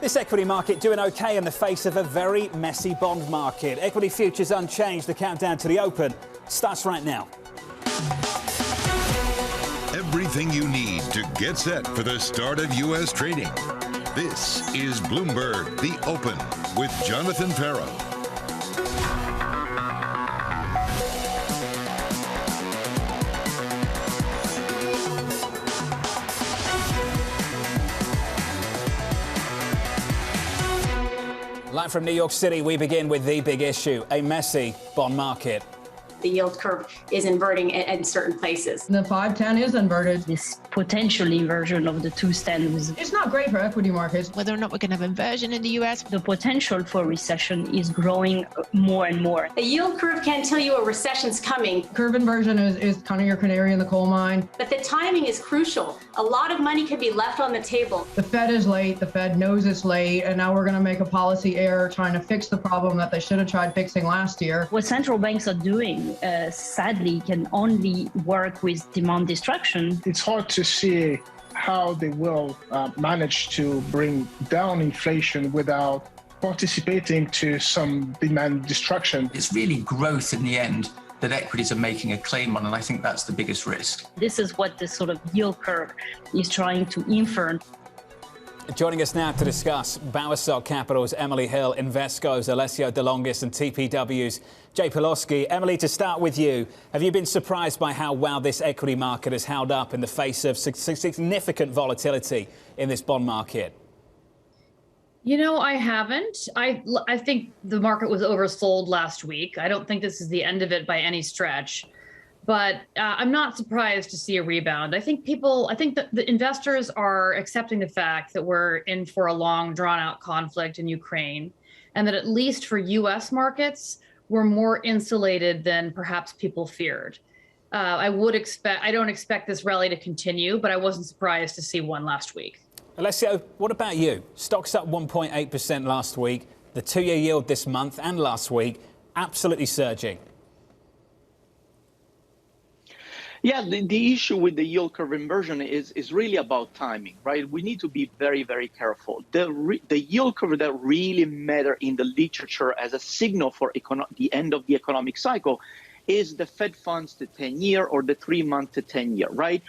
This equity market doing okay in the face of a very messy bond market. Equity futures unchanged. The countdown to the open starts right now. Everything you need to get set for the start of U.S. trading. This is Bloomberg, the Open, with Jonathan Ferro. Live from New York City, we begin with the big issue, a messy bond market. The yield curve is inverting in certain places. The 5-10 is inverted. This potential inversion of the two standards. It's not great for equity markets. Whether or not we're going to have inversion in the US. The potential for recession is growing more and more. The yield curve can't tell you a recession's coming. Curve inversion is kind of your canary in the coal mine. But the timing is crucial. A lot of money could be left on the table. The Fed is late. The Fed knows it's late. And now we're going to make a policy error trying to fix the problem that they should have tried fixing last year. What central banks are doing, sadly, can only work with demand destruction. It's hard to see how they will manage to bring down inflation without participating to some demand destruction. It's really growth in the end that equities are making a claim on, and I think that's the biggest risk. This is what the sort of yield curve is trying to infer. Joining us now to discuss Bowersock Capital's Emily Hill, Invesco's Alessio de Longis and TPW's Jay Pelosky. Emily, to start with you, have you been surprised by how well this equity market has held up in the face of significant volatility in this bond market? You know, I haven't. I think the market was oversold last week. I don't think this is the end of it by any stretch. But I'm not surprised to see a rebound. I think that the investors are accepting the fact that we're in for a long, drawn-out conflict in Ukraine, and that at least for U.S. markets, we're more insulated than perhaps people feared. I don't expect this rally to continue, but I wasn't surprised to see one last week. Alessio, what about you? Stocks up 1.8% last week. The two-year yield this month and last week absolutely surging. Yeah, the issue with the yield curve inversion is really about timing, right? We need to be very, very careful. The yield curve that really matter in the literature as a signal for the end of the economic cycle is the Fed funds to 10-year or the 3-month to 10-year, right?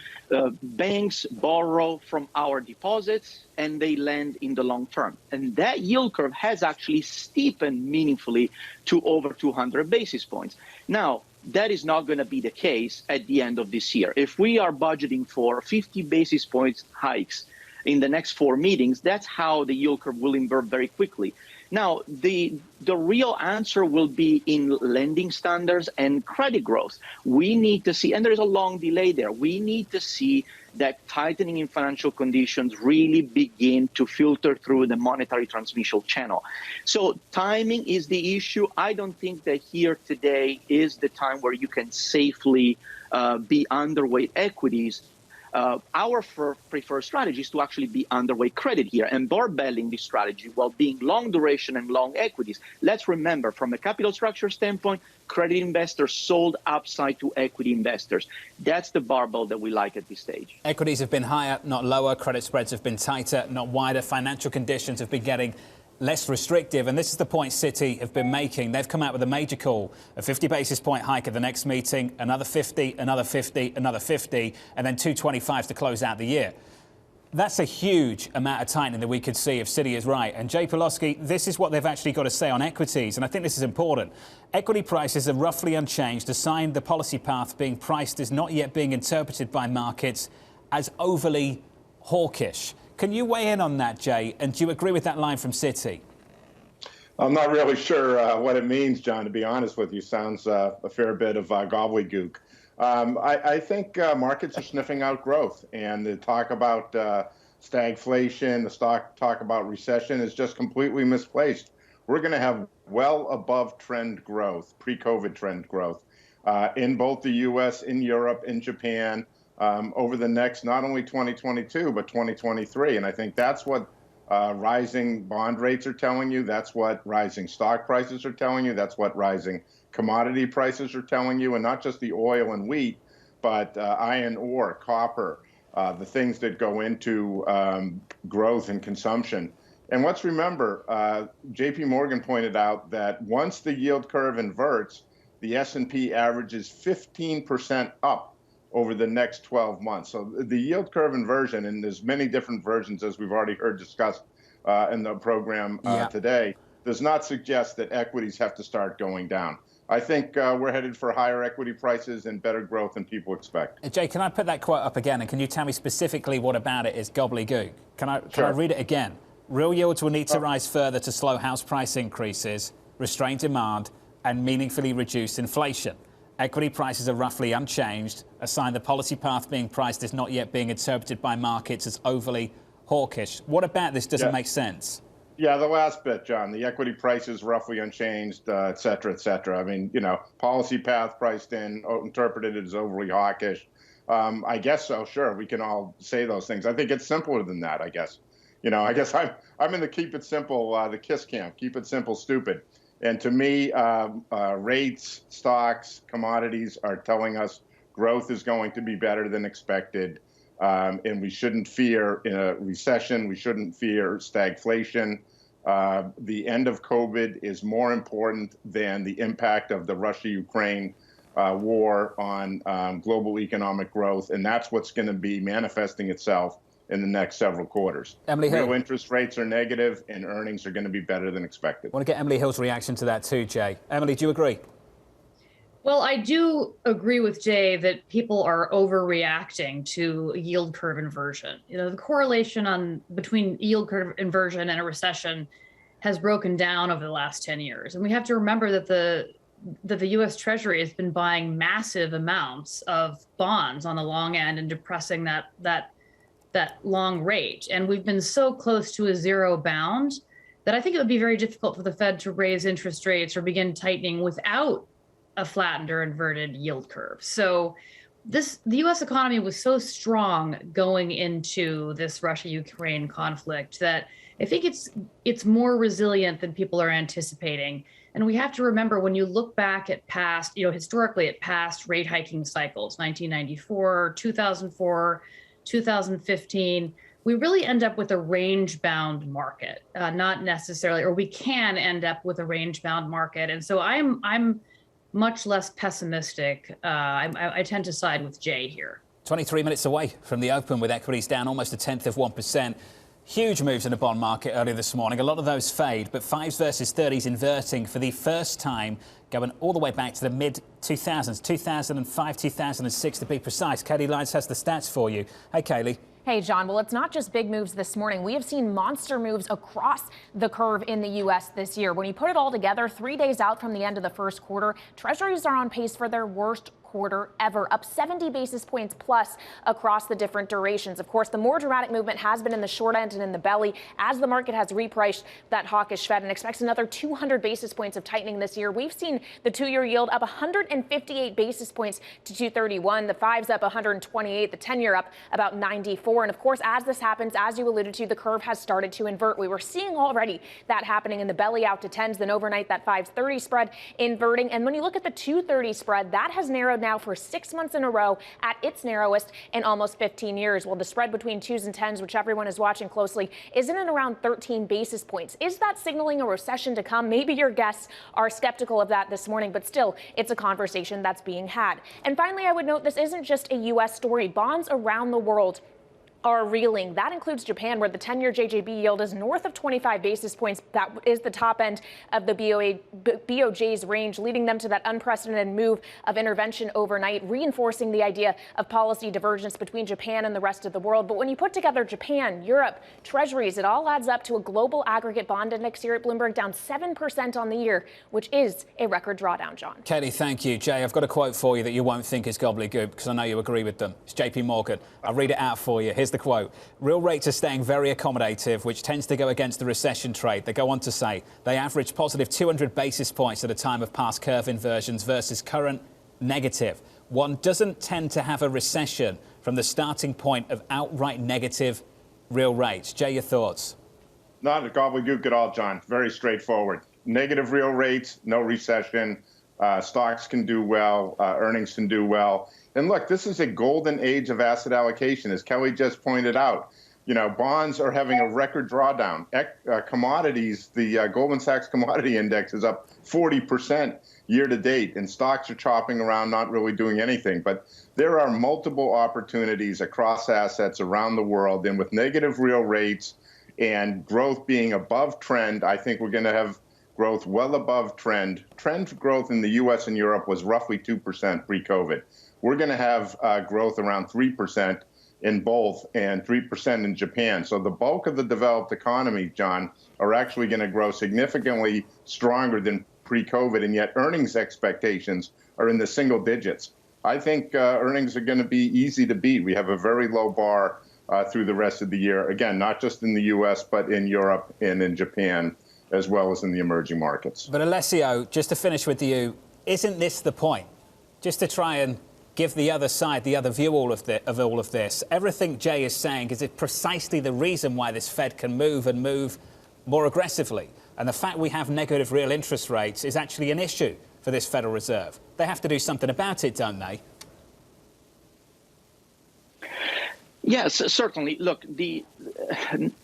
Banks borrow from our deposits and they lend in the long term. And that yield curve has actually steepened meaningfully to over 200 basis points. Now, that is not going to be the case at the end of this year. If we are budgeting for 50 basis points hikes in the next 4 meetings, that's how the yield curve will invert very quickly. Now, the real answer will be in lending standards and credit growth. We need to see, and there's a long delay there, we need to see that tightening in financial conditions really begin to filter through the monetary transmission channel. So timing is the issue. I don't think that here today is the time where you can safely be underweight equities. Our preferred strategy is to actually be underweight credit here and barbelling this strategy while being long duration and long equities. Let's remember, from a capital structure standpoint, credit investors sold upside to equity investors. That's the barbell that we like at this stage. Equities have been higher, not lower. Credit spreads have been tighter, not wider. Financial conditions have been getting less restrictive, and this is the point Citi have been making. They've come out with a major call, a 50 basis point hike at the next meeting, another 50, another 50, another 50, and then 225 to close out the year. That's a huge amount of tightening that we could see if Citi is right. And Jay Pelosky, this is what they've actually got to say on equities, and I think this is important. Equity prices are roughly unchanged, a sign the policy path being priced is not yet being interpreted by markets as overly hawkish. Can you weigh in on that, Jay? And do you agree with that line from Citi? I'm not really sure what it means, John, to be honest with you. Sounds a fair bit of gobbledygook. I think markets are sniffing out growth, and the talk about stagflation, the talk about recession is just completely misplaced. We're going to have well above trend growth, pre-COVID trend growth, in both the U.S., in Europe, in Japan, over the next, not only 2022, but 2023. And I think that's what rising bond rates are telling you. That's what rising stock prices are telling you. That's what rising commodity prices are telling you. And not just the oil and wheat, but iron ore, copper, the things that go into growth and consumption And let's remember, JP Morgan pointed out that once the yield curve inverts, the S&P averages 15% up over the next 12 months. So the yield curve inversion, and there's many different versions, as we've already heard discussed in the program today, does not suggest that equities have to start going down. I think we're headed for higher equity prices and better growth than people expect. Jay, can I put that quote up again? And can you tell me specifically what about it is gobbledygook? Can I read it again? Real yields will need to rise further to slow house price increases, restrain demand, and meaningfully reduce inflation. Equity prices are roughly unchanged, a sign the policy path being priced is not yet being interpreted by markets as overly hawkish. What about this doesn't make sense? Yeah, the last bit, John. The equity price is roughly unchanged, et cetera, et cetera. I mean, policy path priced in, interpreted as overly hawkish. I guess so, sure. We can all say those things. I think it's simpler than that, I guess. I guess I'm in the keep it simple, the KISS camp. Keep it simple, stupid. And to me, rates, stocks, commodities are telling us growth is going to be better than expected. And we shouldn't fear a recession. We shouldn't fear stagflation. The end of COVID is more important than the impact of the Russia-Ukraine war on global economic growth. And that's what's going to be manifesting itself in the next several quarters. Emily Hill. Real interest rates are negative and earnings are going to be better than expected. I want to get Emily Hill's reaction to that too, Jay. Emily, do you agree? Well, I do agree with Jay that people are overreacting to yield curve inversion. The correlation between yield curve inversion and a recession has broken down over the last 10 years. And we have to remember that the U.S. Treasury has been buying massive amounts of bonds on the long end and depressing that long rate. And we've been so close to a zero bound that I think it would be very difficult for the Fed to raise interest rates or begin tightening without a flattened or inverted yield curve. So the U.S. economy was so strong going into this Russia-Ukraine conflict that I think it's more resilient than people are anticipating. And we have to remember, when you look back at past, historically at past rate hiking cycles, 1994, 2004, 2015, we really end up with a range-bound market, not necessarily, or we can end up with a range-bound market. And so I'm much less pessimistic. I tend to side with Jay here. 23 minutes away from the open, with equities down almost 1/10%. Huge moves in the bond market earlier this morning. A lot of those fade, but 5s versus 30s inverting for the first time, going all the way back to the mid-2000s, 2005, 2006 to be precise. Kaylee Lyons has the stats for you. Hey, Kaylee. Hey, John. Well, it's not just big moves this morning. We have seen monster moves across the curve in the U.S. this year. When you put it all together, 3 days out from the end of the first quarter, Treasuries are on pace for their worst quarter ever, up 70 basis points plus across the different durations. Of course, the more dramatic movement has been in the short end and in the belly as the market has repriced that hawkish Fed and expects another 200 basis points of tightening this year. We've seen the 2-year yield up 158 basis points to 231, the 5s up 128, the 10-year up about 94. And of course, as this happens, as you alluded to, the curve has started to invert. We were seeing already that happening in the belly out to 10s, then overnight that 5s30 spread inverting. And when you look at the 230 spread, that has narrowed now for 6 months in a row at its narrowest in almost 15 years. Well, the spread between 2s and 10s, which everyone is watching closely, is in and around 13 basis points. Is that signaling a recession to come? Maybe your guests are skeptical of that this morning, but still, it's a conversation that's being had. And finally, I would note this isn't just a U.S. story. Bonds around the world are reeling. That includes Japan, where the 10-year JGB yield is north of 25 basis points. That is the top end of the BOJ's range, leading them to that unprecedented move of intervention overnight, reinforcing the idea of policy divergence between Japan and the rest of the world. But when you put together Japan, Europe, Treasuries, it all adds up to a global aggregate bond index here at Bloomberg down 7% on the year, which is a record drawdown, John. Kelly, thank you. Jay, I've got a quote for you that you won't think is gobbledygook, because I know you agree with them. It's JP Morgan. I'll read it out for you. Here's the quote. Real rates are staying very accommodative, which tends to go against the recession trade. They go on to say they average positive 200 basis points at a time of past curve inversions versus current negative. One doesn't tend to have a recession from the starting point of outright negative real rates. Jay, your thoughts? Not a gobbledygook at all, John. Very straightforward. Negative real rates, no recession. Stocks can do well. Earnings can do well. And look, this is a golden age of asset allocation, as Kelly just pointed out. Bonds are having a record drawdown. Commodities, the Goldman Sachs Commodity Index is up 40% year to date, and stocks are chopping around, not really doing anything. But there are multiple opportunities across assets around the world, and with negative real rates and growth being above trend, I think we're going to have growth well above trend. Trend growth in the U.S. and Europe was roughly 2% pre-COVID. We're going to have growth around 3% in both and 3% in Japan. So the bulk of the developed economies, John, are actually going to grow significantly stronger than pre-COVID, and yet earnings expectations are in the single digits. I think earnings are going to be easy to beat. We have a very low bar through the rest of the year. Again, not just in the U.S., but in Europe and in Japan, as well as in the emerging markets. But Alessio, just to finish with you, isn't this the point? Just to try and give the other side, the other view of all of this. Everything Jay is saying is precisely the reason why this Fed can move and move more aggressively. And the fact we have negative real interest rates is actually an issue for this Federal Reserve. They have to do something about it, don't they? Yes, certainly. Look, the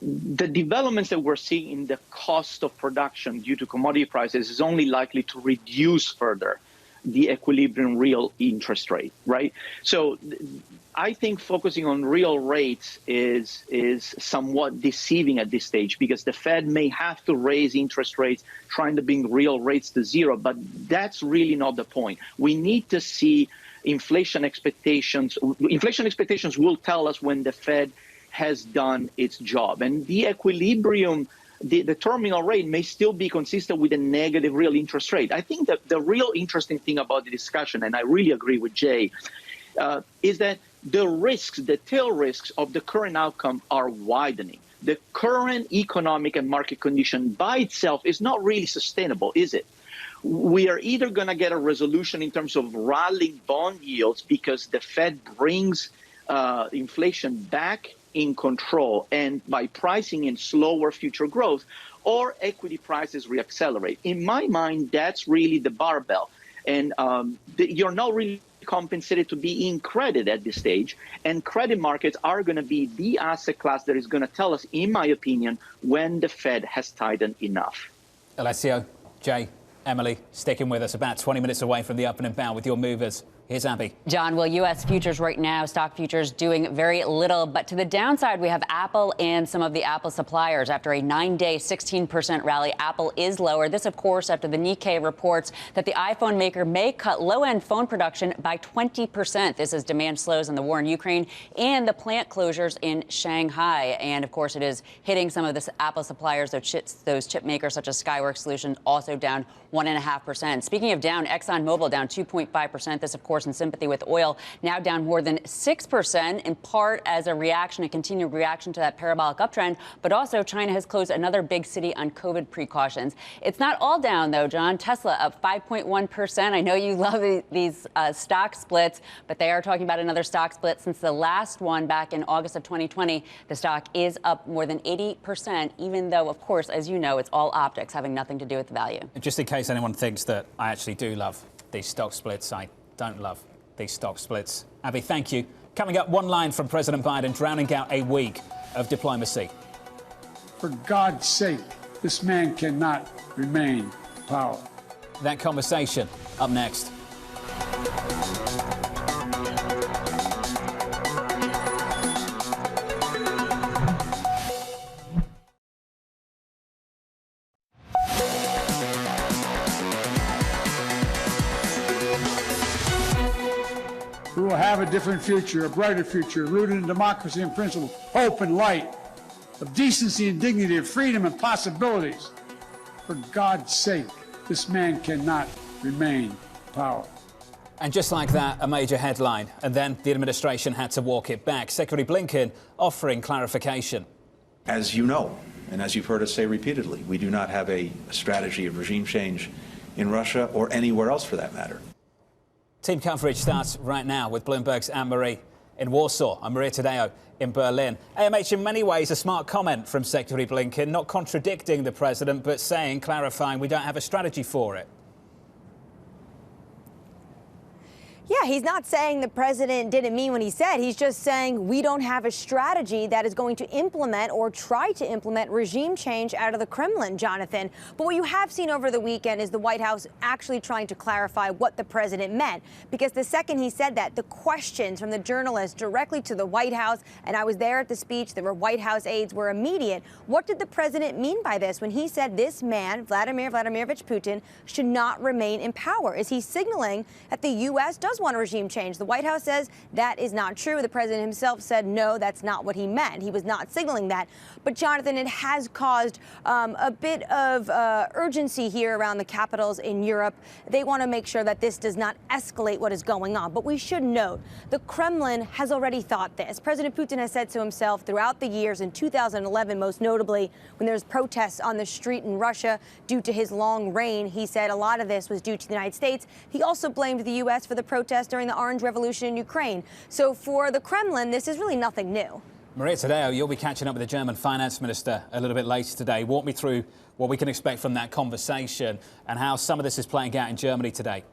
developments that we're seeing in the cost of production due to commodity prices is only likely to reduce further the equilibrium real interest rate, right? So I think focusing on real rates is somewhat deceiving at this stage, because the Fed may have to raise interest rates trying to bring real rates to zero, but that's really not the point. We need to see inflation expectations. Inflation expectations will tell us when the Fed has done its job. And the equilibrium, the terminal rate may still be consistent with a negative real interest rate. I think that the real interesting thing about the discussion, and I really agree with Jay, is that the risks, the tail risks of the current outcome are widening. The current economic and market condition by itself is not really sustainable, is it? We are either going to get a resolution in terms of rallying bond yields because the Fed brings inflation back in control and by pricing in slower future growth, or equity prices reaccelerate. In my mind, that's really the barbell. And you're not really compensated to be in credit at this stage. And credit markets are going to be the asset class that is going to tell us, in my opinion, when the Fed has tightened enough. Alessio, Jay, Emily, sticking with us about 20 minutes away from the opening bell with your movers. Here's Abby. John, well, U.S. futures right now, stock futures doing very little. But to the downside, we have Apple and some of the Apple suppliers. After a 9-day, 16% rally, Apple is lower. This, of course, after the Nikkei reports that the iPhone maker may cut low-end phone production by 20%. This as demand slows in the war in Ukraine and the plant closures in Shanghai. And, of course, it is hitting some of the Apple suppliers, those chip makers such as Skyworks Solutions, also down 1.5%. Speaking of down, ExxonMobil down 2.5%. This, of course, in sympathy with oil, now down more than 6%, in part as a reaction, a continued reaction to that parabolic uptrend. But also, China has closed another big city on COVID precautions. It's not all down, though, John. Tesla up 5.1%. I know you love these stock splits, but they are talking about another stock split since the last one back in August of 2020. The stock is up more than 80%, even though, of course, as you know, it's all optics, having nothing to do with the value. Just in case anyone thinks that I actually do love these stock splits, I don't love these stock splits. Abby, thank you. Coming up, one line from President Biden drowning out a week of diplomacy. For God's sake, this man cannot remain in power. That conversation up next. We will have a different future, a brighter future, rooted in democracy and principle, hope and light, of decency and dignity, of freedom and possibilities. For God's sake, this man cannot remain in power. And just like that, a major headline. And then the administration had to walk it back. Secretary Blinken offering clarification. As you know, and as you've heard us say repeatedly, we do not have a strategy of regime change in Russia or anywhere else for that matter. Team coverage starts right now with Bloomberg's Anne-Marie in Warsaw. I'm Maria Tadeo in Berlin. AMH, in many ways, a smart comment from Secretary Blinken, not contradicting the president, but saying, clarifying, we don't have a strategy for it. Yeah, he's not saying the president didn't mean what he said. He's just saying we don't have a strategy that is going to implement or try to implement regime change out of the Kremlin, Jonathan. But what you have seen over the weekend is the White House actually trying to clarify what the president meant. Because the second he said that, the questions from the journalists directly to the White House, and I was there at the speech, there were White House aides, were immediate. What did the president mean by this when he said this man, Vladimir Vladimirovich Putin, should not remain in power? Is he signaling that the U.S. does want a regime change? The White House says that is not true. The president himself said, no, that's not what he meant. He was not signaling that. But, Jonathan, it has caused a bit of urgency here around the capitals in Europe. They want to make sure that this does not escalate what is going on. But we should note the Kremlin has already thought this. President Putin has said so himself throughout the years, in 2011, most notably, when there was protests on the street in Russia due to his long reign. He said a lot of this was due to the United States. He also blamed the U.S. for the protests during the Orange Revolution in Ukraine. So for the Kremlin, this is really nothing new. Maria Tadeo, you'll be catching up with the German finance minister a little bit later today. Walk me through what we can expect from that conversation and how some of this is playing out in Germany today.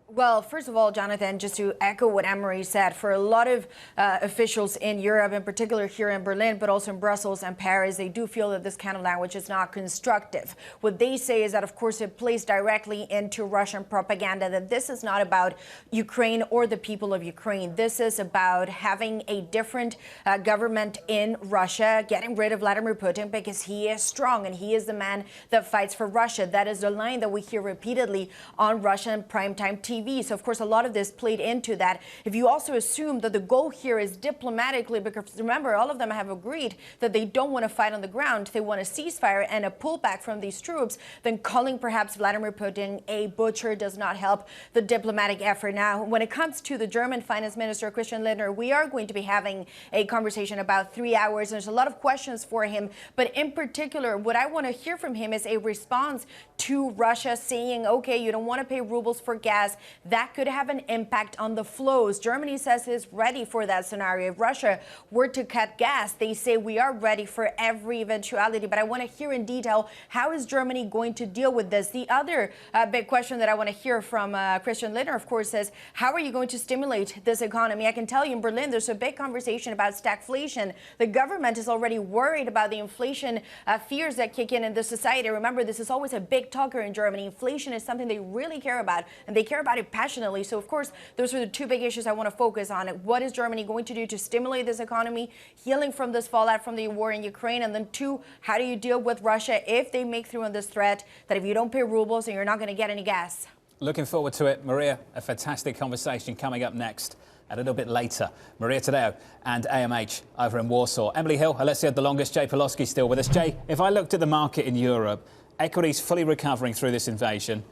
Well, first of all, Jonathan, just to echo what Anne-Marie said, for a lot of officials in Europe, in particular here in Berlin, but also in Brussels and Paris, they do feel that this kind of language is not constructive. What they say is that, of course, it plays directly into Russian propaganda, that this is not about Ukraine or the people of Ukraine. This is about having a different government in Russia, getting rid of Vladimir Putin because he is strong and he is the man that fights for Russia. That is the line that we hear repeatedly on Russian primetime TV. So, of course, a lot of this played into that. If you also assume that the goal here is diplomatically, because remember, all of them have agreed that they don't want to fight on the ground. They want a ceasefire and a pullback from these troops, then calling perhaps Vladimir Putin a butcher does not help the diplomatic effort. Now, when it comes to the German finance minister, Christian Lindner, we are going to be having a conversation about 3 hours. There's a lot of questions for him. But in particular, what I want to hear from him is a response to Russia saying, OK, you don't want to pay rubles for gas. That could have an impact on the flows. Germany says it's ready for that scenario. If Russia were to cut gas, they say we are ready for every eventuality. But I want to hear in detail, how is Germany going to deal with this? The other big question that I want to hear from Christian Lindner, of course, is how are you going to stimulate this economy? I can tell you in Berlin, there's a big conversation about stagflation. The government is already worried about the inflation fears that kick in the society. Remember, this is always a big talker in Germany. Inflation is something they really care about, and they care about it passionately. So, of course, those are the two big issues I want to focus on. What is Germany going to do to stimulate this economy, healing from this fallout from the war in Ukraine? And then two, how do you deal with Russia if they make through on this threat that if you don't pay rubles, then you're not going to get any gas? Looking forward to it. Maria, a fantastic conversation coming up next a little bit later. Maria Tadeo and AMH over in Warsaw. Emily Hill, Alessio the Longis, Jay Pelosky still with us. Jay, if I looked at the market in Europe, equities fully recovering through this invasion,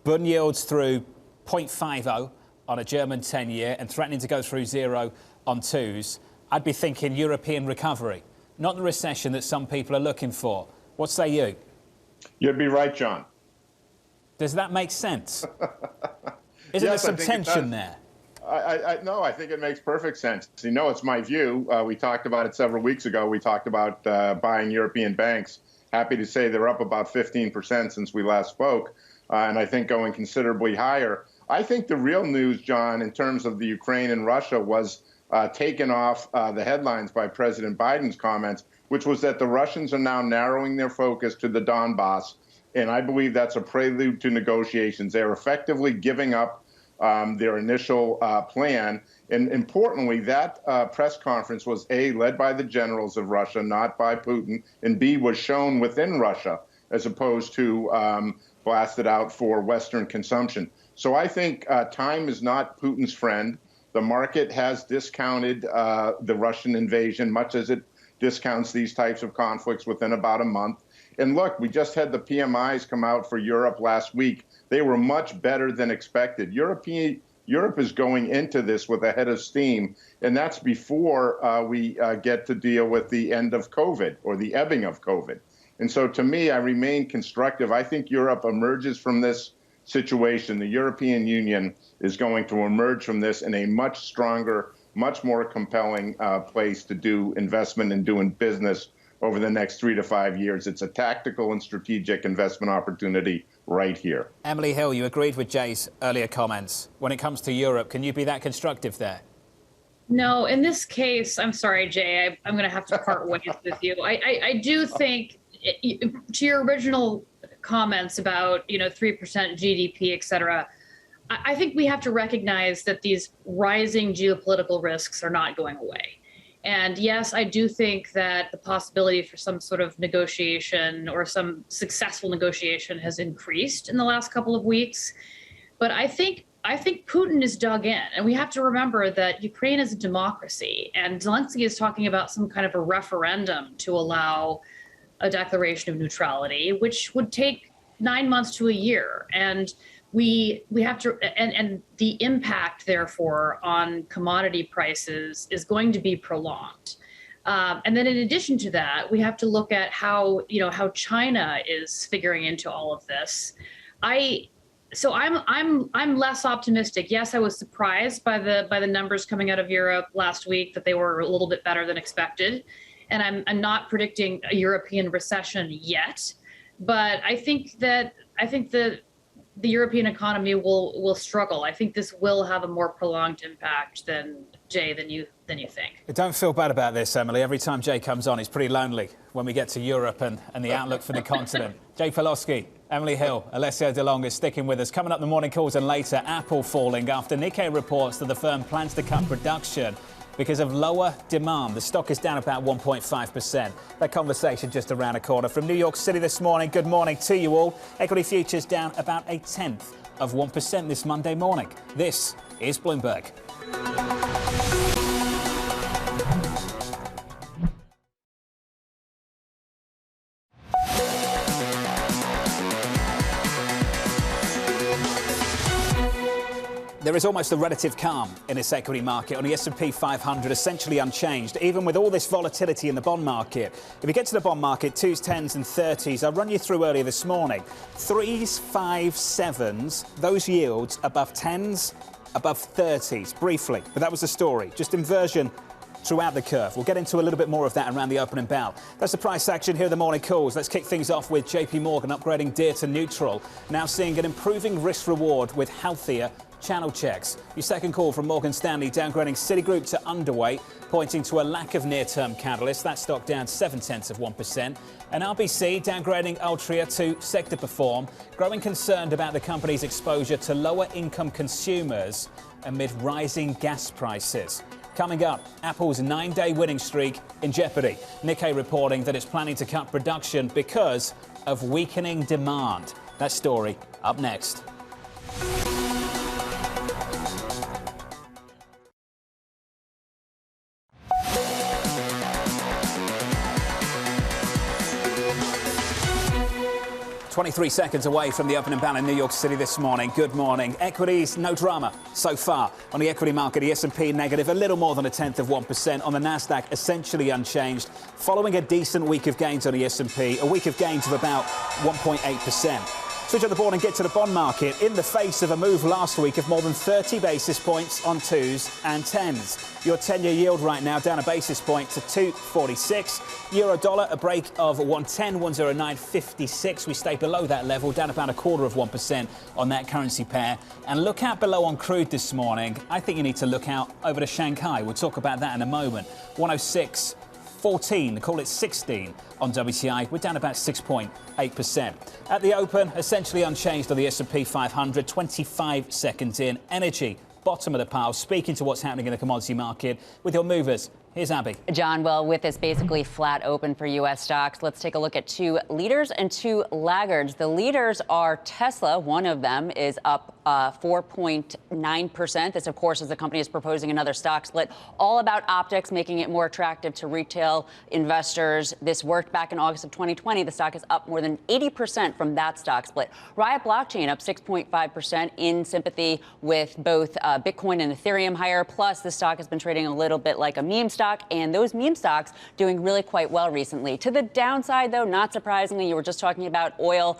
bond yields through 0.50 on a German 10-year and threatening to go through zero on twos, I'd be thinking European recovery, not the recession that some people are looking for. What say you? You'd be right, John. Does that make sense? Isn't there some tension there? No, I think it makes perfect sense. You know, it's my view. We talked about it several weeks ago. We talked about buying European banks. Happy to say they're up about 15% since we last spoke, and I think going considerably higher. I think the real news, John, in terms of the Ukraine and Russia was taken off the headlines by President Biden's comments, which was that the Russians are now narrowing their focus to the Donbass. And I believe that's a prelude to negotiations. They're effectively giving up their initial plan. And importantly, that press conference was A, led by the generals of Russia, not by Putin, and B, was shown within Russia as opposed to blasted out for Western consumption. So I think time is not Putin's friend. The market has discounted the Russian invasion, much as it discounts these types of conflicts within about a month. And look, we just had the PMIs come out for Europe last week. They were much better than expected. Europe is going into this with a head of steam, and that's before we get to deal with the end of COVID or the ebbing of COVID. And so to me, I remain constructive. I think Europe emerges from this situation. The European Union is going to emerge from this in a much stronger, much more compelling place to do investment and doing business over the next 3 to 5 years. It's a tactical and strategic investment opportunity right here. Emily Hill, you agreed with Jay's earlier comments. When it comes to Europe, can you be that constructive there? No, in this case, I'm sorry, Jay, I'm going to have to part ways with you. I do think, to your original comments about, 3% GDP, et cetera, I think we have to recognize that these rising geopolitical risks are not going away. And yes, I do think that the possibility for some sort of negotiation or some successful negotiation has increased in the last couple of weeks. But I think Putin is dug in, and we have to remember that Ukraine is a democracy, and Zelensky is talking about some kind of a referendum to allow a declaration of neutrality, which would take 9 months to a year. And we have to, and the impact, therefore, on commodity prices is going to be prolonged. And then in addition to that, we have to look at how China is figuring into all of this. So I'm less optimistic. Yes, I was surprised by the numbers coming out of Europe last week, that they were a little bit better than expected. And I'm not predicting a European recession yet, but I think the European economy will struggle. I think this will have a more prolonged impact than you think. Don't feel bad about this, Emily. Every time Jay comes on, he's pretty lonely when we get to Europe and the outlook for the continent. Jay Pelosky, Emily Hill, Alessio de Longis sticking with us. Coming up in the morning calls and later, Apple falling after Nikkei reports that the firm plans to cut production because of lower demand. The stock is down about 1.5%. That conversation just around the corner. From New York City this morning, good morning to you all. Equity futures down about 0.1% this Monday morning. This is Bloomberg. There is almost a relative calm in this equity market on the S&P 500, essentially unchanged, even with all this volatility in the bond market. If you get to the bond market, 2s, 10s and 30s, I'll run you through earlier this morning. 3s, 5s, 7s, those yields above 10s, above 30s, briefly. But that was the story, just inversion throughout the curve. We'll get into a little bit more of that around the opening bell. That's the price action here at the morning calls. Let's kick things off with JP Morgan upgrading DEER to neutral, now seeing an improving risk reward with healthier channel checks. Your second call from Morgan Stanley downgrading Citigroup to underweight, pointing to a lack of near-term catalyst. That stock down 0.7%. And RBC downgrading Altria to sector perform, growing concerned about the company's exposure to lower-income consumers amid rising gas prices. Coming up, Apple's 9-day winning streak in jeopardy. Nikkei reporting that it's planning to cut production because of weakening demand. That story up next. 23 seconds away from the opening bell in New York City this morning. Good morning. Equities, no drama so far. On the equity market, the S&P negative, a little more than 0.1%. On the Nasdaq, essentially unchanged. Following a decent week of gains on the S&P, a week of gains of about 1.8%. Switch on the board and get to the bond market in the face of a move last week of more than 30 basis points on 2s and 10s. Your 10-year yield right now down a basis point to 2.46. Euro dollar a break of 110, 109.56. We stay below that level, down about 1/4% on that currency pair. And look out below on crude this morning. I think you need to look out over to Shanghai. We'll talk about that in a moment. 106.14, call it 16 on WTI. We're down about 6.8%. At the open, essentially unchanged on the S&P 500, 25 seconds in. Energy, bottom of the pile, speaking to what's happening in the commodity market with your movers. Here's Abby. John, well, with this basically flat open for U.S. stocks, let's take a look at two leaders and two laggards. The leaders are Tesla. One of them is up 4.9%. This, of course, as the company is proposing another stock split, all about optics, making it more attractive to retail investors. This worked back in August of 2020. The stock is up more than 80% from that stock split. Riot Blockchain up 6.5% in sympathy with both Bitcoin and Ethereum higher. Plus, the stock has been trading a little bit like a meme stock stock, and those meme stocks doing really quite well recently. To the downside, though, not surprisingly, you were just talking about oil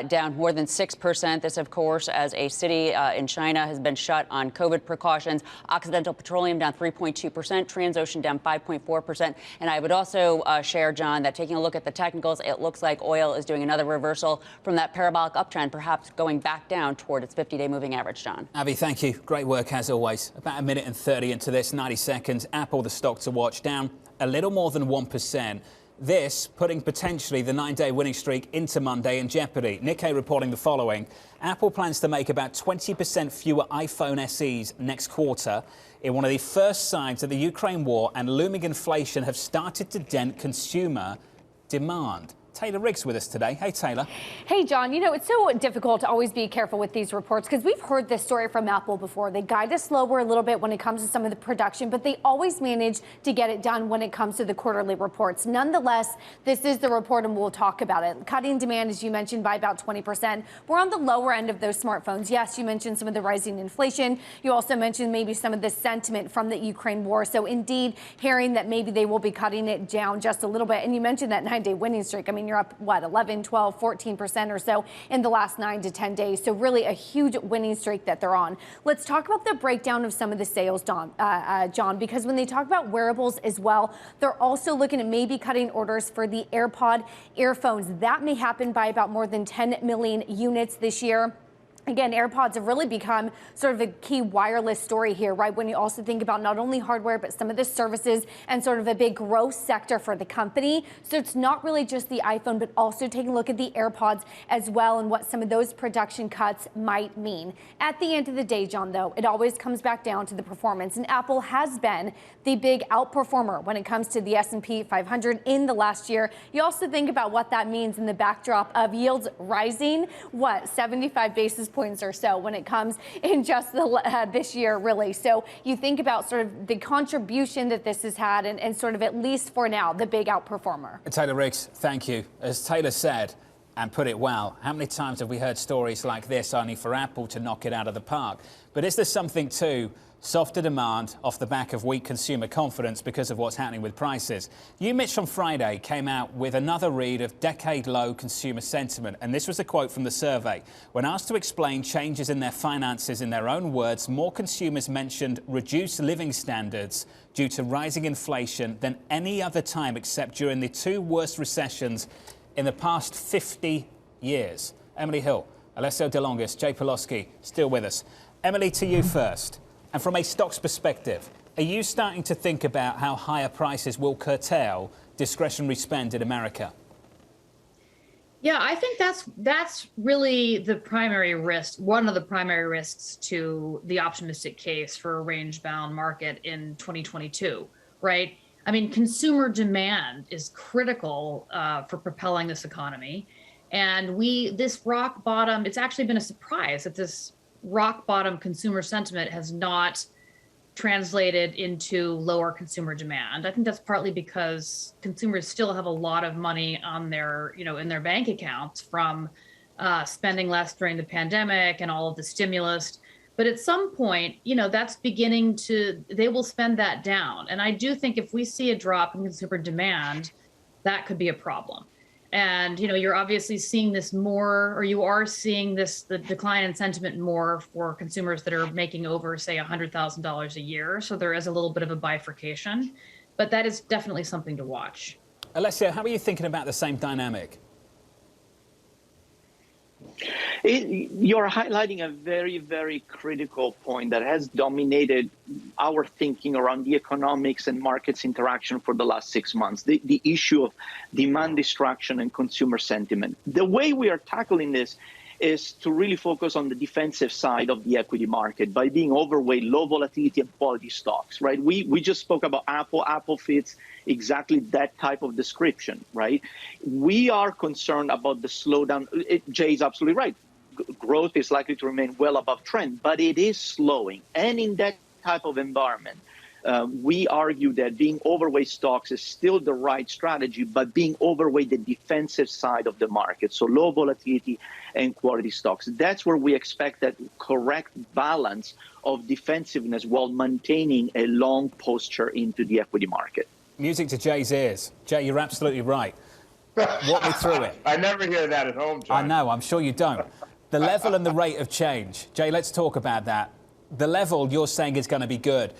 down more than 6%. This, of course, as a city in China has been shut on COVID precautions. Occidental Petroleum down 3.2%, Transocean down 5.4%. And I would also share, John, that taking a look at the technicals, it looks like oil is doing another reversal from that parabolic uptrend, perhaps going back down toward its 50-day moving average, John. Abby, thank you. Great work as always. About a minute and 30 into this, 90 seconds. Apple, the stock to watch, down a little more than 1%. This putting potentially the 9-day winning streak into Monday in jeopardy. Nikkei reporting the following. Apple plans to make about 20% fewer iPhone SEs next quarter in one of the first signs that the Ukraine war and looming inflation have started to dent consumer demand. Taylor Riggs with us today. Hey, Taylor. Hey, John. You know, it's so difficult to always be careful with these reports because we've heard this story from Apple before. They guide us slower a little bit when it comes to some of the production, but they always manage to get it done when it comes to the quarterly reports. Nonetheless, this is the report and we'll talk about it. Cutting demand, as you mentioned, by about 20%. We're on the lower end of those smartphones. Yes, you mentioned some of the rising inflation. You also mentioned maybe some of the sentiment from the Ukraine war. So indeed, hearing that maybe they will be cutting it down just a little bit. And you mentioned that 9-day winning streak. I mean, you're up, what, 11, 12, 14% or so in the last 9 to 10 days. So really a huge winning streak that they're on. Let's talk about the breakdown of some of the sales, John, because when they talk about wearables as well, they're also looking at maybe cutting orders for the AirPod earphones. That may happen by about more than 10 million units this year. Again, AirPods have really become sort of a key wireless story here, right? When you also think about not only hardware, but some of the services and sort of a big growth sector for the company. So it's not really just the iPhone, but also taking a look at the AirPods as well and what some of those production cuts might mean. At the end of the day, John, though, it always comes back down to the performance. And Apple has been the big outperformer when it comes to the S&P 500 in the last year. You also think about what that means in the backdrop of yields rising, 75 basis points or so when it comes in just this year, really. So you think about sort of the contribution that this has had and sort of, at least for now, the big outperformer. Taylor Riggs, thank you. As Taylor said, and put it well, how many times have we heard stories like this only for Apple to knock it out of the park? But is there something to softer demand off the back of weak consumer confidence because of what's happening with prices? Mitch, on Friday came out with another read of decade-low consumer sentiment, and this was a quote from the survey. When asked to explain changes in their finances in their own words, more consumers mentioned reduced living standards due to rising inflation than any other time except during the two worst recessions in the past 50 years. Emily Hill, Alessio de Longis, Pelosky, still with us. Emily, to you first. And from a stocks perspective, are you starting to think about how higher prices will curtail discretionary spend in America? Yeah, I think that's really the primary risk, one of the primary risks to the optimistic case for a range-bound market in 2022, right? I mean, consumer demand is critical for propelling this economy. And this rock bottom, it's actually been a surprise that this rock bottom consumer sentiment has not translated into lower consumer demand. I think that's partly because consumers still have a lot of money on their, in their bank accounts from spending less during the pandemic and all of the stimulus. But at some point, that's they will spend that down. And I do think if we see a drop in consumer demand, that could be a problem. And, you're obviously seeing this more, or you are seeing the decline in sentiment more for consumers that are making over, say, $100,000 a year. So there is a little bit of a bifurcation, but that is definitely something to watch. Alessio, how are you thinking about the same dynamic? You're highlighting a very, very critical point that has dominated our thinking around the economics and markets interaction for the last 6 months, the issue of demand destruction and consumer sentiment. The way we are tackling this is to really focus on the defensive side of the equity market by being overweight, low volatility and quality stocks, right? We just spoke about Apple. Apple fits exactly that type of description, right? We are concerned about the slowdown. Jay's absolutely right. Growth is likely to remain well above trend, but it is slowing. And in that type of environment, we argue that being overweight stocks is still the right strategy, but being overweight the defensive side of the market, so low volatility and quality stocks. That's where we expect that correct balance of defensiveness while maintaining a long posture into the equity market. Music to Jay's ears. Jay, you're absolutely right. Walk me through it. I never hear that at home, John. I know, I'm sure you don't. The level and the rate of change. Jay, let's talk about that. The level you're saying is going to be good.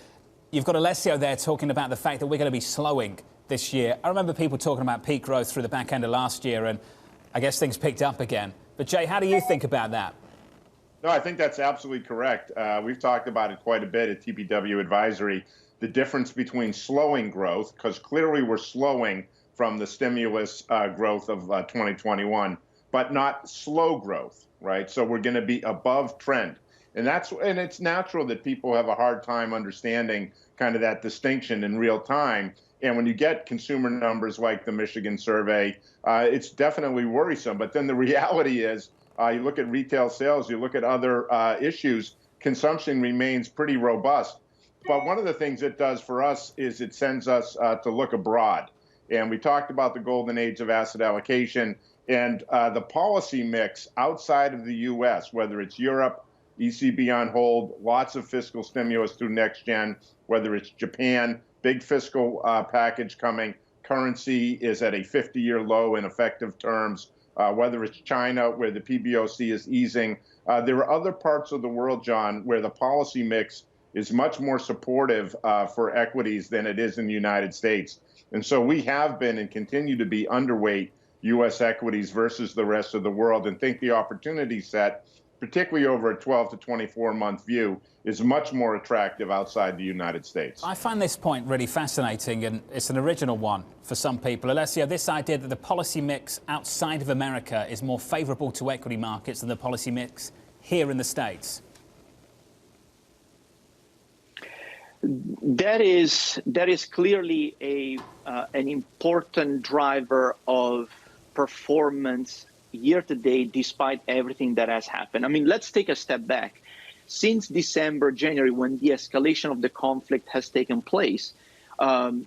You've got Alessio there talking about the fact that we're going to be slowing this year. I remember people talking about peak growth through the back end of last year, and I guess things picked up again. But Jay, how do you think about that? No, I think that's absolutely correct. We've talked about it quite a bit at TPW Advisory, the difference between slowing growth, because clearly we're slowing from the stimulus growth of 2021, but not slow growth, right? So we're going to be above trend. And it's natural that people have a hard time understanding kind of that distinction in real time. And when you get consumer numbers like the Michigan survey, it's definitely worrisome. But then the reality is, you look at retail sales, you look at other issues, consumption remains pretty robust. But one of the things it does for us is it sends us to look abroad. And we talked about the golden age of asset allocation and the policy mix outside of the U.S., whether it's Europe, ECB on hold, lots of fiscal stimulus through next gen, whether it's Japan, big fiscal package coming, currency is at a 50-year low in effective terms, whether it's China, where the PBOC is easing. There are other parts of the world, John, where the policy mix is much more supportive for equities than it is in the United States. And so we have been and continue to be underweight U.S. equities versus the rest of the world, and think the opportunity set, particularly over a 12 to 24-month view, is much more attractive outside the United States. I find this point really fascinating, and it's an original one for some people. Alessio, this idea that the policy mix outside of America is more favorable to equity markets than the policy mix here in the States. That is clearly an important driver of performance year to date, despite everything that has happened. I mean, let's take a step back. Since December, January, when the escalation of the conflict has taken place,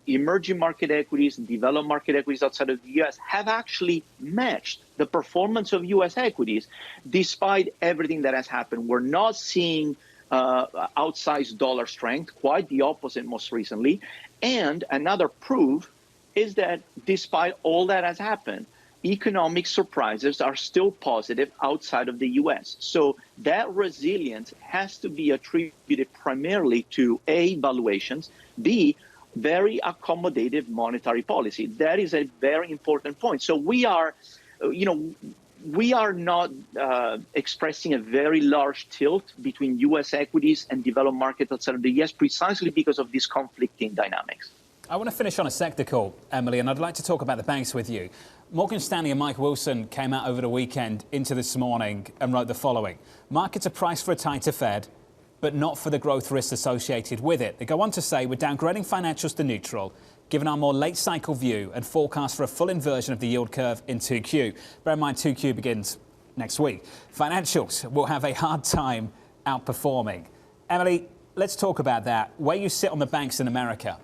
emerging market equities, developed market equities outside of the U.S. have actually matched the performance of U.S. equities, despite everything that has happened. We're not seeing outsized dollar strength, quite the opposite most recently. And another proof is that despite all that has happened, economic surprises are still positive outside of the U.S. So that resilience has to be attributed primarily to A, valuations, B, very accommodative monetary policy. That is a very important point. So we are not expressing a very large tilt between U.S. equities and developed markets outside of the U.S. precisely because of these conflicting dynamics. I want to finish on a sector call, Emily, and I'd like to talk about the banks with you. Morgan Stanley and Mike Wilson came out over the weekend into this morning and wrote the following. Markets are priced for a tighter Fed, but not for the growth risks associated with it. They go on to say we're downgrading financials to neutral, given our more late cycle view and forecast for a full inversion of the yield curve in 2Q. Bear in mind, 2Q begins next week. Financials will have a hard time outperforming. Emily, let's talk about that. Where you sit on the banks in America.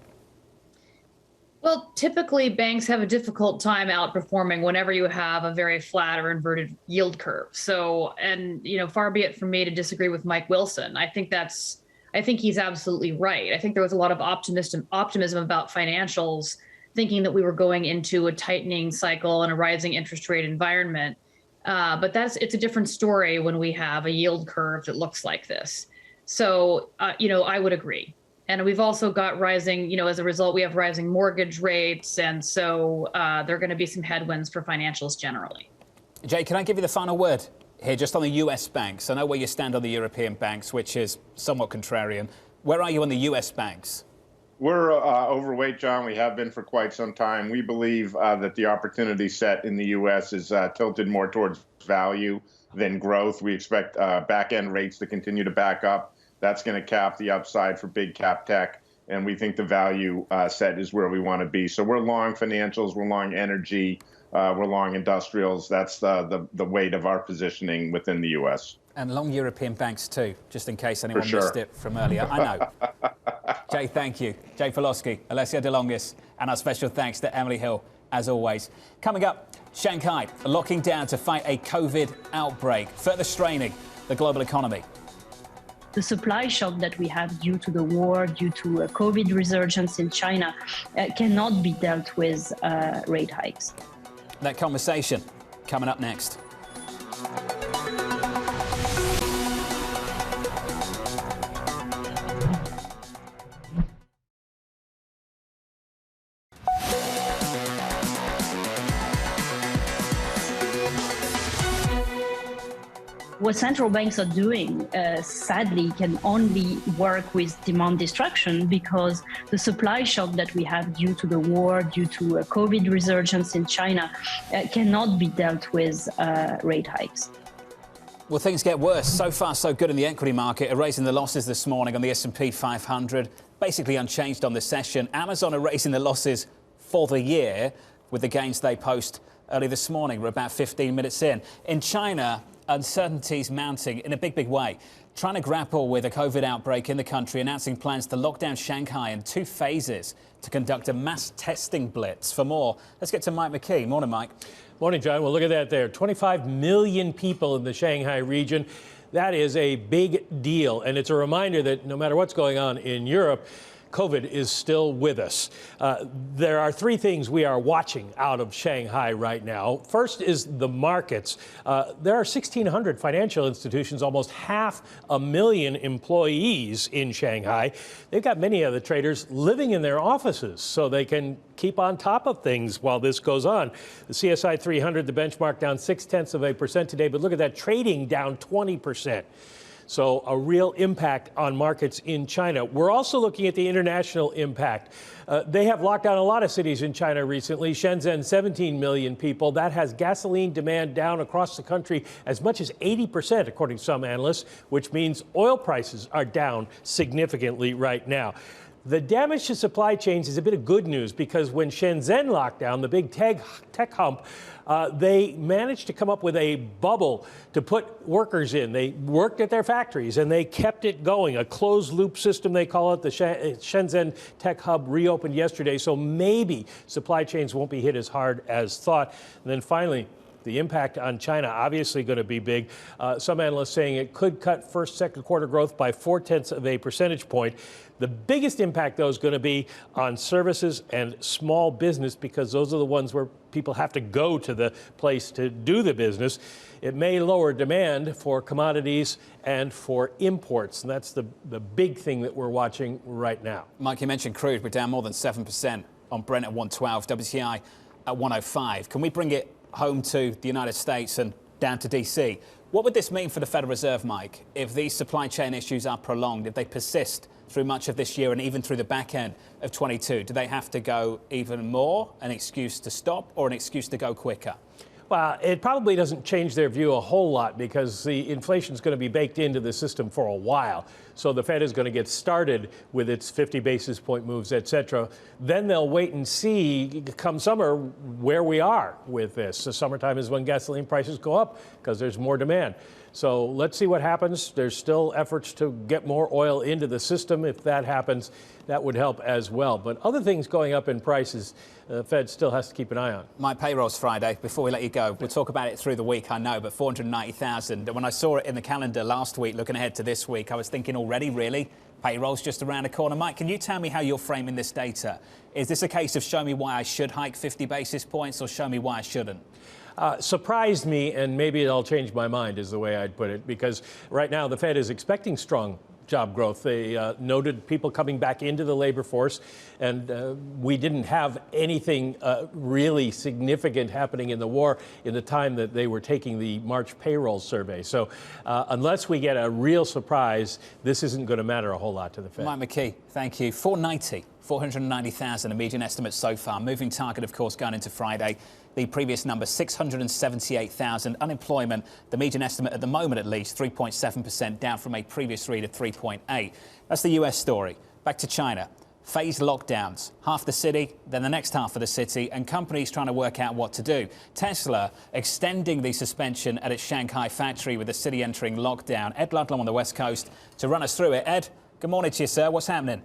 Well, typically banks have a difficult time outperforming whenever you have a very flat or inverted yield curve. So, and, far be it from me to disagree with Mike Wilson. I think he's absolutely right. I think there was a lot of optimism about financials, thinking that we were going into a tightening cycle and a rising interest rate environment. But it's a different story when we have a yield curve that looks like this. So, I would agree. And we've also got rising, as a result, we have rising mortgage rates. And so there are going to be some headwinds for financials generally. Jay, can I give you the final word here just on the US banks? I know where you stand on the European banks, which is somewhat contrarian. Where are you on the US banks? We're overweight, John. We have been for quite some time. We believe that the opportunity set in the U.S. is tilted more towards value than growth. We expect back-end rates to continue to back up. That's going to cap the upside for big cap tech, and we think the value set is where we want to be. So we're long financials, we're long energy, we're long industrials. That's the weight of our positioning within the U.S. And long European banks too, just in case anyone missed it from earlier. I know. Jay, thank you. Jay Pelosky, Alessio de Longis, and our special thanks to Emily Hill, as always. Coming up, Shanghai locking down to fight a COVID outbreak, further straining the global economy. The supply shock that we have due to the war, due to a COVID resurgence in China, cannot be dealt with rate hikes. That conversation coming up next. What central banks are doing, sadly, can only work with demand destruction because the supply shock that we have due to the war, due to a COVID resurgence in China, cannot be dealt with rate hikes. Well, things get worse. So far, so good in the equity market. Erasing the losses this morning on the S&P 500, basically unchanged on the session. Amazon are raising the losses for the year with the gains they post early this morning. We're about 15 minutes in. In China, uncertainties mounting in a big way. Trying to grapple with a COVID outbreak in the country, announcing plans to lock down Shanghai in 2 phases to conduct a mass testing blitz. For more, let's get to Mike McKee. Morning, Mike. Morning, John. Well, look at that there. 25 million people in the Shanghai region. That is a big deal. And it's a reminder that no matter what's going on in Europe, COVID is still with us. There are 3 things we are watching out of Shanghai right now. First is the markets. There are 1,600 financial institutions, almost 500,000 employees in Shanghai. They've got many of the traders living in their offices so they can keep on top of things while this goes on. The CSI 300, the benchmark, down 0.6% today, but look at that, trading down 20%. So a real impact on markets in China. We're also looking at the international impact. They have locked down a lot of cities in China recently. Shenzhen, 17 million people. That has gasoline demand down across the country as much as 80%, according to some analysts, which means oil prices are down significantly right now. The damage to supply chains is a bit of good news because when Shenzhen locked down, the big tech hump, they managed to come up with a bubble to put workers in. They worked at their factories and they kept it going. A closed loop system, they call it. The Shenzhen tech hub reopened yesterday, so maybe supply chains won't be hit as hard as thought. And then finally, the impact on China obviously going to be big. Some analysts saying it could cut second quarter growth by 0.4 percentage point. The biggest impact, though, is going to be on services and small business because those are the ones where people have to go to the place to do the business. It may lower demand for commodities and for imports, and that's the big thing that we're watching right now. Mike, you mentioned crude. We're down more than 7% on Brent at 112, WTI at 105. Can we bring it home to the United States and down to D.C.? What would this mean for the Federal Reserve, Mike, if these supply chain issues are prolonged, if they persist through much of this year and even through the back end of 22? Do they have to go even more, an excuse to stop, or an excuse to go quicker? Well, it probably doesn't change their view a whole lot because the inflation is going to be baked into the system for a while. So the Fed is going to get started with its 50 basis point moves, et cetera. Then they'll wait and see come summer where we are with this. The summertime is when gasoline prices go up because there's more demand. So let's see what happens. There's still efforts to get more oil into the system. If that happens, that would help as well. But other things going up in prices, the Fed still has to keep an eye on. My payroll's Friday. Before we let you go, we'll talk about it through the week, I know, but 490,000. When I saw it in the calendar last week, looking ahead to this week, I was thinking already, really? Payroll's just around the corner. Mike, can you tell me how you're framing this data? Is this a case of show me why I should hike 50 basis points or show me why I shouldn't? Surprised me, and maybe it'll change my mind is the way I'd put it, because right now the Fed is expecting strong job growth. They noted people coming back into the labor force, and we didn't have anything really significant happening in the war in the time that they were taking the March payroll survey. So unless we get a real surprise, this isn't going to matter a whole lot to the Fed. Mike McKee, thank you. 490,000, a median estimate so far. Moving target, of course, going into Friday. The previous number, 678,000. Unemployment, the median estimate at the moment at least, 3.7%, down from a previous read of 3.8. That's the US story. Back to China. Phased lockdowns, half the city, then the next half of the city, and companies trying to work out what to do. Tesla extending the suspension at its Shanghai factory with the city entering lockdown. Ed Ludlam on the West Coast to run us through it. Ed, good morning to you, sir. What's happening?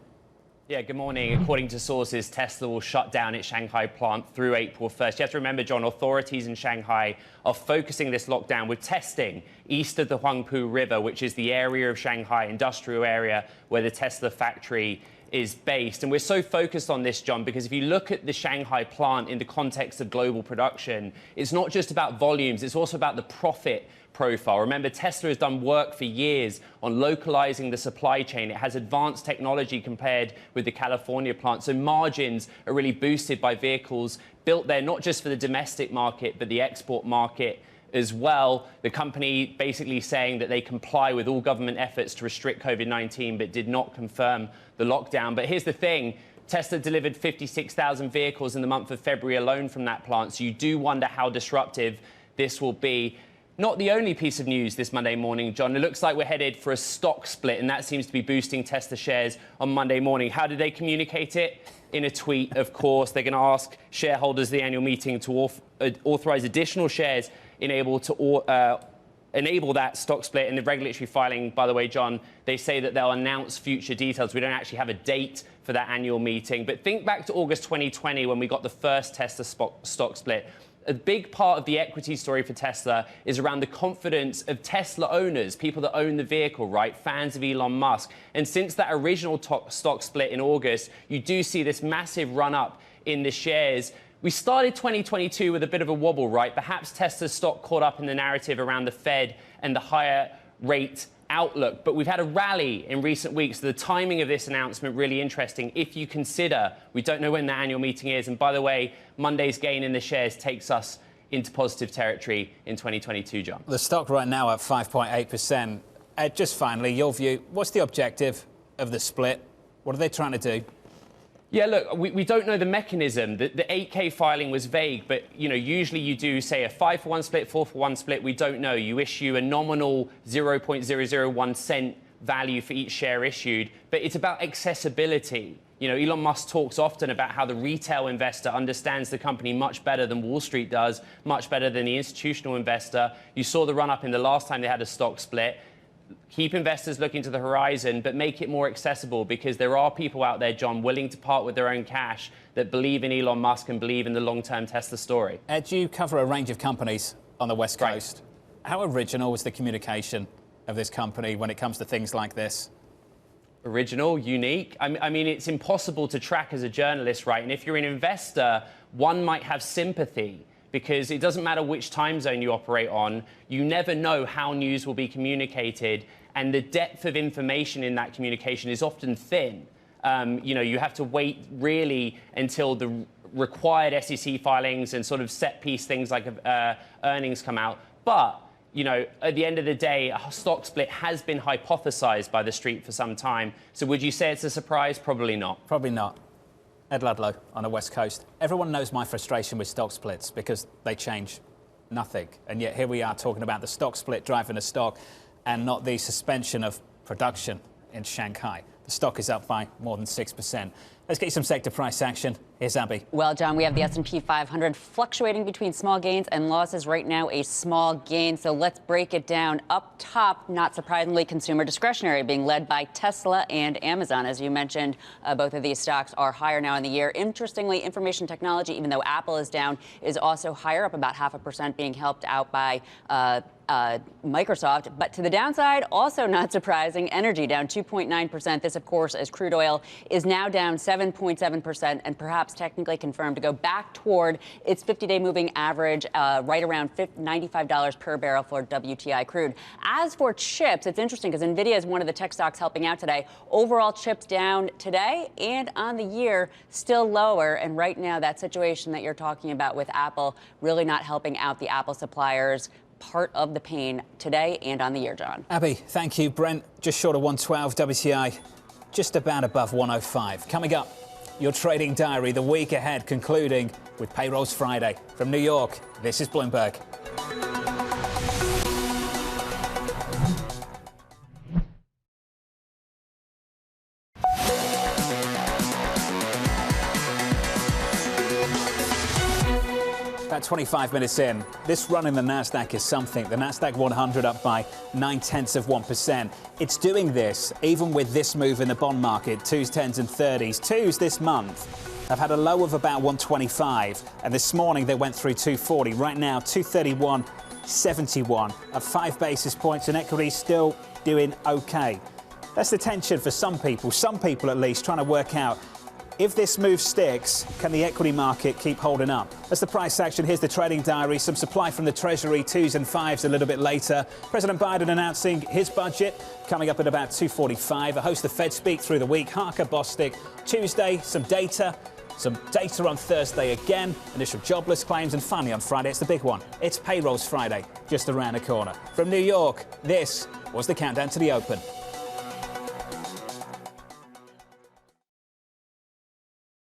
Yeah, good morning. According to sources, Tesla will shut down its Shanghai plant through April 1st. You have to remember, John, authorities in Shanghai are focusing this lockdown with testing east of the Huangpu River, which is the area of Shanghai, industrial area, where the Tesla factory is based. And we're so focused on this, John, because if you look at the Shanghai plant in the context of global production, it's not just about volumes, it's also about the profit profile. Remember, Tesla has done work for years on localizing the supply chain. It has advanced technology compared with the California plant. So margins are really boosted by vehicles built there, not just for the domestic market, but the export market as well. The company basically saying that they comply with all government efforts to restrict COVID-19, but did not confirm the lockdown. But here's the thing. Tesla delivered 56,000 vehicles in the month of February alone from that plant. So you do wonder how disruptive this will be. Not the only piece of news this Monday morning, John. It looks like we're headed for a stock split, and that seems to be boosting Tesla shares on Monday morning. How did they communicate it? In a tweet, of course. They're going to ask shareholders at the annual meeting to authorize additional shares enable that stock split. In the regulatory filing, by the way, John, they say that they'll announce future details. We don't actually have a date for that annual meeting. But think back to August 2020 when we got the first Tesla stock split. A big part of the equity story for Tesla is around the confidence of Tesla owners, people that own the vehicle, right? Fans of Elon Musk. And since that original stock split in August, you do see this massive run up in the shares. We started 2022 with a bit of a wobble, right? Perhaps Tesla's stock caught up in the narrative around the Fed and the higher rate outlook. But we've had a rally in recent weeks. The timing of this announcement really interesting if you consider we don't know when the annual meeting is. And by the way, Monday's gain in the shares takes us into positive territory in 2022, John. The stock right now at 5.8%. Just finally, your view, what's the objective of the split? What are they trying to do? Yeah, look, we don't know the mechanism. The 8K filing was vague, but, you know, usually you do, say, a 5-for-1 split, 4-for-1 split. We don't know. You issue a nominal 0.001 cent value for each share issued, but it's about accessibility. You know, Elon Musk talks often about how the retail investor understands the company much better than Wall Street does, much better than the institutional investor. You saw the run-up in the last time they had a stock split. Keep investors looking to the horizon, but make it more accessible, because there are people out there, John, willing to part with their own cash that believe in Elon Musk and believe in the long-term Tesla story. Ed, you cover a range of companies on the West Coast. Right. How original was the communication of this company when it comes to things like this? Original, unique. I mean, it's impossible to track as a journalist, right? And if you're an investor, one might have sympathy, because it doesn't matter which time zone you operate on, you never know how news will be communicated, and the depth of information in that communication is often thin. You know, you have to wait really until the required SEC filings and sort of set-piece things like earnings come out. But, you know, at the end of the day, a stock split has been hypothesized by the street for some time. So would you say it's a surprise? Probably not. Probably not. Ed Ludlow on the West Coast. Everyone knows my frustration with stock splits because they change nothing. And yet here we are talking about the stock split driving the stock and not the suspension of production in Shanghai. The stock is up by more than 6%. Let's get you some sector price action. Here's Abby. Well, John, we have the S&P 500 fluctuating between small gains and losses. Right now, a small gain. So let's break it down. Up top, not surprisingly, consumer discretionary being led by Tesla and Amazon. As you mentioned, both of these stocks are higher now in the year. Interestingly, information technology, even though Apple is down, is also higher, up about 0.5%, being helped out by Microsoft. But to the downside, also not surprising, energy down 2.9%. This, of course, as crude oil is now down 7.7% and perhaps technically confirmed to go back toward its 50-day moving average, right around $95 per barrel for WTI crude. As for chips, it's interesting because NVIDIA is one of the tech stocks helping out today. Overall chips down today and on the year still lower. And right now, that situation that you're talking about with Apple really not helping out the Apple suppliers. Part of the pain today and on the year, John. Abby, thank you. Brent, just short of 112. WTI, just about above 105. Coming up, your trading diary, the week ahead, concluding with Payrolls Friday. From New York, this is Bloomberg. About about 25 minutes in. This run in the Nasdaq is something. The Nasdaq 100 up by 0.9%. It's doing this even with this move in the bond market. 2s, 10s and 30s. 2s this month have had a low of about 125, and this morning they went through 240. Right now 231.71 at 5 basis points, and equity still doing okay. That's the tension for some people at least, trying to work out if this move sticks, can the equity market keep holding up? That's the price action. Here's the trading diary. Some supply from the Treasury, 2s and 5s a little bit later. President Biden announcing his budget coming up at about 2:45. A host of Fed speak through the week. Harker, Bostic. Tuesday, some data on Thursday again. Initial jobless claims. And finally on Friday, it's the big one. It's Payrolls Friday, just around the corner. From New York, this was the Countdown to the Open.